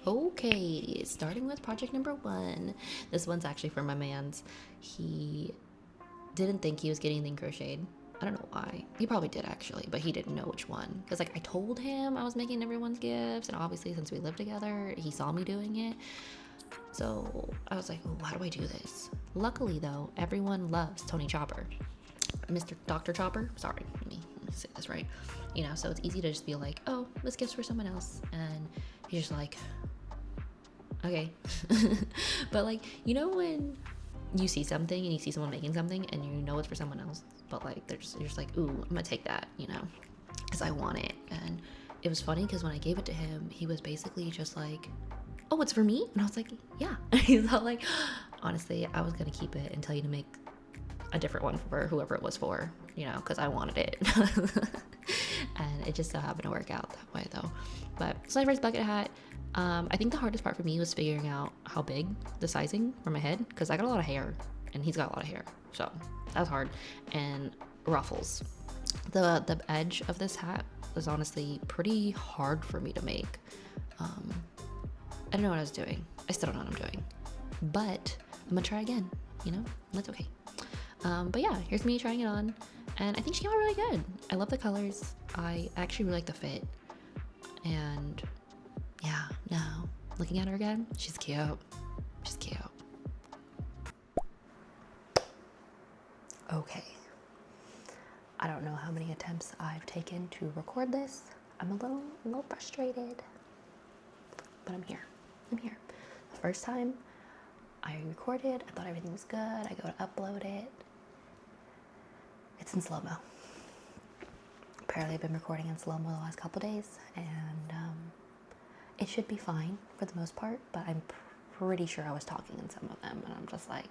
Okay, starting with project number 1. This one's actually for my man's. He didn't think he was getting anything crocheted. I don't know why. He probably did actually, but he didn't know which one. Because like I told him I was making everyone's gifts, and obviously since we live together, he saw me doing it. So I was like, oh, how do I do this? Luckily though, everyone loves Tony Chopper. Mr. Dr. Chopper. Sorry, let me say this right. So it's easy to just be like, oh, this gift's for someone else. And he's just like, okay. But like, when you see something and you see someone making something and you know it's for someone else, but like you're just like, ooh, I'm gonna take that, because I want it. And it was funny because when I gave it to him, he was basically just like, oh, it's for me? And I was like, yeah. He's all like, honestly, I was gonna keep it and tell you to make a different one for whoever it was for, because I wanted it. And it just so happened to work out that way though. But it's my first bucket hat. I think the hardest part for me was figuring out how big the sizing for my head, because I got a lot of hair and he's got a lot of hair, so that was hard. And ruffles. The edge of this hat was honestly pretty hard for me to make. I don't know what I was doing. I still don't know what I'm doing, but I'm gonna try again. That's okay. But yeah, here's me trying it on, and I think she came out really good. I love the colors. I actually really like the fit, and yeah, now looking at her again, she's cute. She's cute. Okay. I don't know how many attempts I've taken to record this. I'm a little frustrated, but I'm here. The first time I recorded, I thought everything was good. I go to upload it. It's in slow-mo. Apparently I've been recording in slow-mo the last couple days, and it should be fine for the most part, but I'm pretty sure I was talking in some of them, and I'm just like,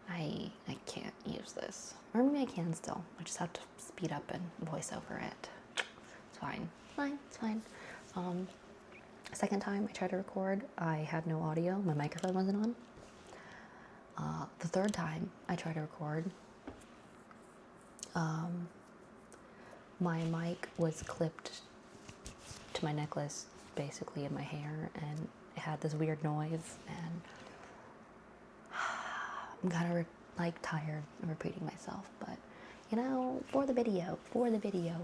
I can't use this. Or maybe I can still. I just have to speed up and voice over it. It's fine. It's fine. Second time I tried to record, I had no audio. My microphone wasn't on. The third time I tried to record, my mic was clipped to my necklace, basically, in my hair, and it had this weird noise, and I'm kind of tired of repeating myself, but for the video,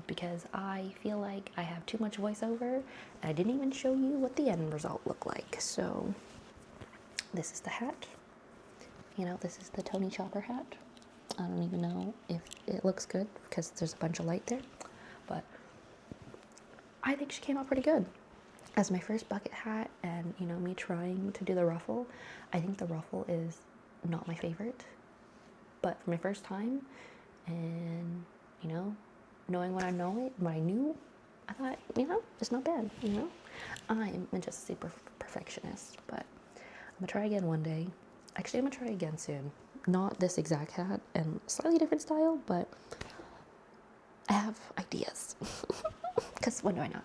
because I feel like I have too much voiceover, and I didn't even show you what the end result looked like. So this is the hat. This is the Tony Chopper hat. I don't even know if it looks good because there's a bunch of light there, but I think she came out pretty good. As my first bucket hat, and me trying to do the ruffle, I think the ruffle is not my favorite, but for my first time, and knowing what I knew, I thought, it's not bad. I'm just super perfectionist, but I'm gonna try again one day. Actually, I'm gonna try again soon. Not this exact hat, and slightly different style, but I have ideas. Because when do I not?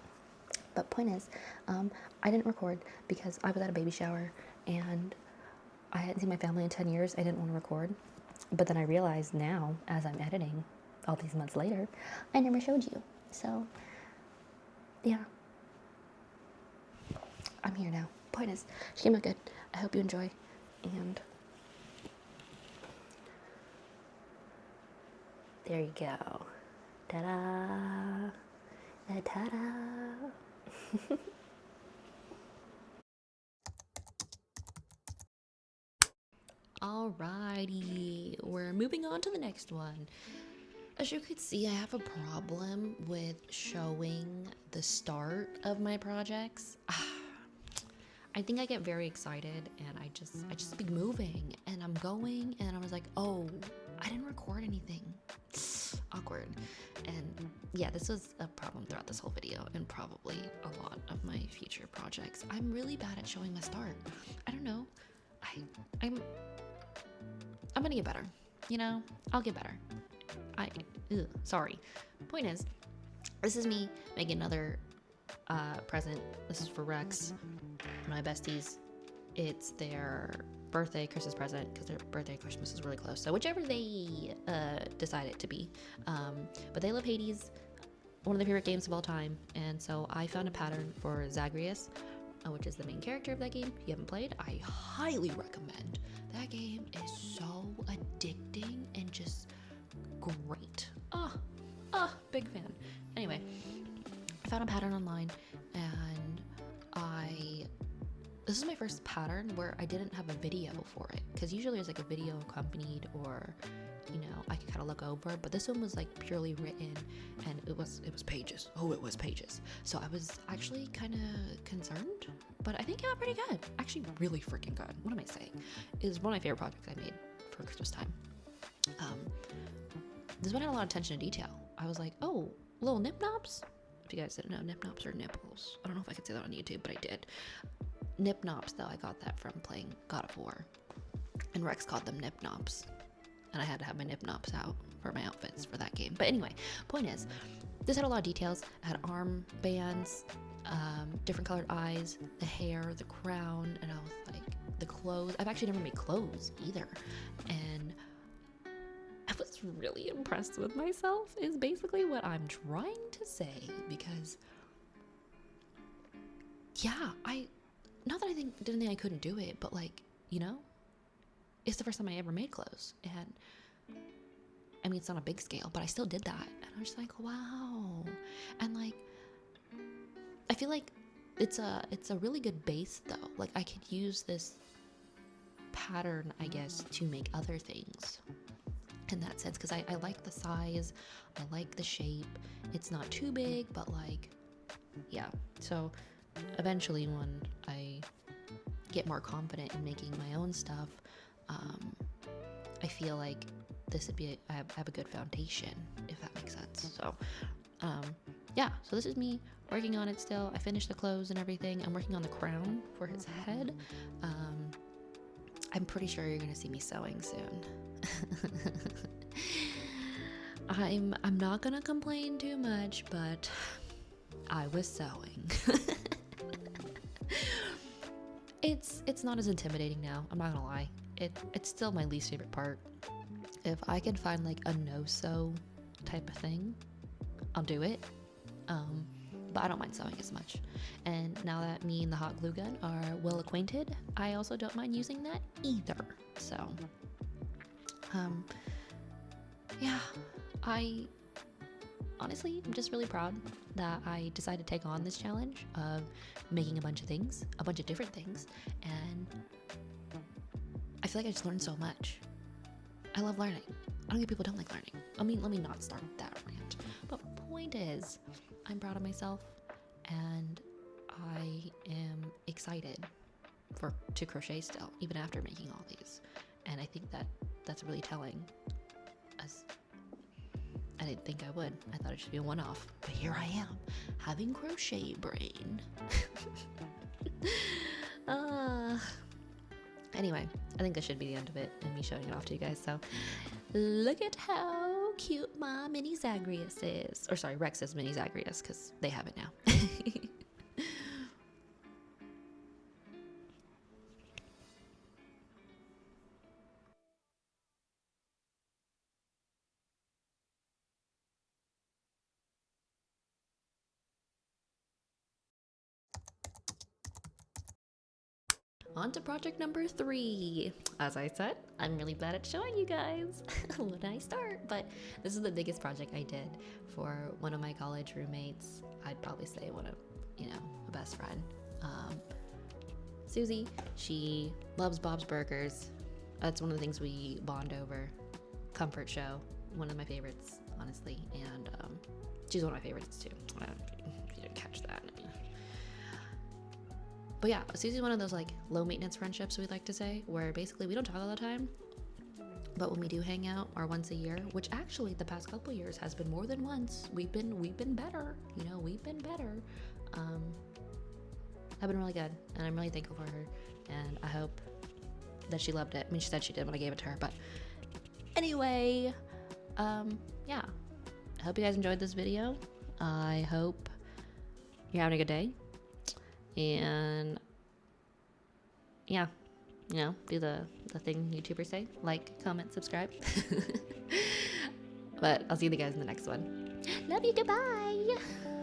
But point is, I didn't record because I was at a baby shower, and I hadn't seen my family in 10 years. I didn't want to record. But then I realized now, as I'm editing, all these months later, I never showed you. So, yeah. I'm here now. Point is, she came out good. I hope you enjoy. And there you go. Ta-da! Ta-da! Alrighty, we're moving on to the next one. As you could see, I have a problem with showing the start of my projects. I think I get very excited, and I just be moving, and I'm going, and I was like, oh, I didn't record anything. Awkward. And yeah, this was a problem throughout this whole video, and probably a lot of my future projects. I'm really bad at showing my start. I don't know. I'm gonna get better. I'll get better. Sorry. Point is, this is me making another present. This is for Rex, my besties. It's their birthday Christmas present, because their birthday Christmas is really close. So whichever they decide it to be. But they love Hades. one of the favorite games of all time. And so I found a pattern for Zagreus, which is the main character of that game. If you haven't played, I highly recommend. That game is so addicting and just great. Big fan. Anyway, I found a pattern online, and this is my first pattern where I didn't have a video for it, because usually there's like a video accompanied, or I could kind of look over, but this one was like purely written, and it was pages. It was pages. So I was actually kind of concerned, but I think it got pretty good. Actually, really freaking good. What am I saying? Is one of my favorite projects I made for Christmas time. This one had a lot of attention to detail. I was like, oh, little nip knobs. If you guys didn't know, nip knobs are nipples. I don't know if I could say that on YouTube, but I did. Nip knobs, though, I got that from playing God of War, and Rex called them nip knobs, and I had to have my nip knobs out for my outfits for that game. But anyway, point is, this had a lot of details. It had arm bands, different colored eyes, the hair, the crown, and I was like, the clothes. I've actually never made clothes either, and I was really impressed with myself, is basically what I'm trying to say, because yeah, not that I didn't think I couldn't do it, but like, it's the first time I ever made clothes, and I mean, it's not a big scale, but I still did that, and I'm just like, wow. And like, I feel like it's a really good base though. Like, I could use this pattern, I guess, to make other things in that sense, because I like the size, I like the shape. It's not too big, but like, yeah. So eventually, when I get more confident in making my own stuff, I feel like this would be I have a good foundation, if that makes sense. So yeah, so this is me working on it still. I finished the clothes and everything. I'm working on the crown for his head. I'm pretty sure you're gonna see me sewing soon. I'm not gonna complain too much, but I was sewing. It's not as intimidating now, I'm not gonna lie. It's still my least favorite part. If I can find like a no-sew type of thing, I'll do it. But I don't mind sewing as much. And now that me and the hot glue gun are well acquainted, I also don't mind using that either. So yeah, honestly, I'm just really proud that I decided to take on this challenge of making a bunch of different things, and I feel like I just learned so much. I love learning. I don't get people don't like learning. I mean, let me not start that rant. But point is, I'm proud of myself, and I am excited to crochet still, even after making all these. And I think that's really telling. As I didn't think I would. I thought it should be a one-off. But here I am, having crochet brain. Anyway, I think this should be the end of it, and me showing it off to you guys. So, look at how cute my mini Zagreus is. Or sorry, Rex's mini Zagreus, because they have it now. On to project number 3. As I said, I'm really bad at showing you guys when I start, but this is the biggest project I did for one of my college roommates. I'd probably say one of, a best friend. Susie, she loves Bob's Burgers. That's one of the things we bond over. Comfort show, one of my favorites, honestly, and she's one of my favorites too. If you didn't catch that. But yeah, Susie's one of those like low maintenance friendships, we'd like to say, where basically we don't talk all the time, but when we do hang out, are once a year, which actually the past couple years has been more than once. We've been better, we've been better. Have been really good, and I'm really thankful for her, and I hope that she loved it. I mean, she said she did when I gave it to her, but anyway, yeah, I hope you guys enjoyed this video. I hope you're having a good day. And yeah, do the thing YouTubers say, like, comment, subscribe. But I'll see you guys in the next one. Love you. Goodbye.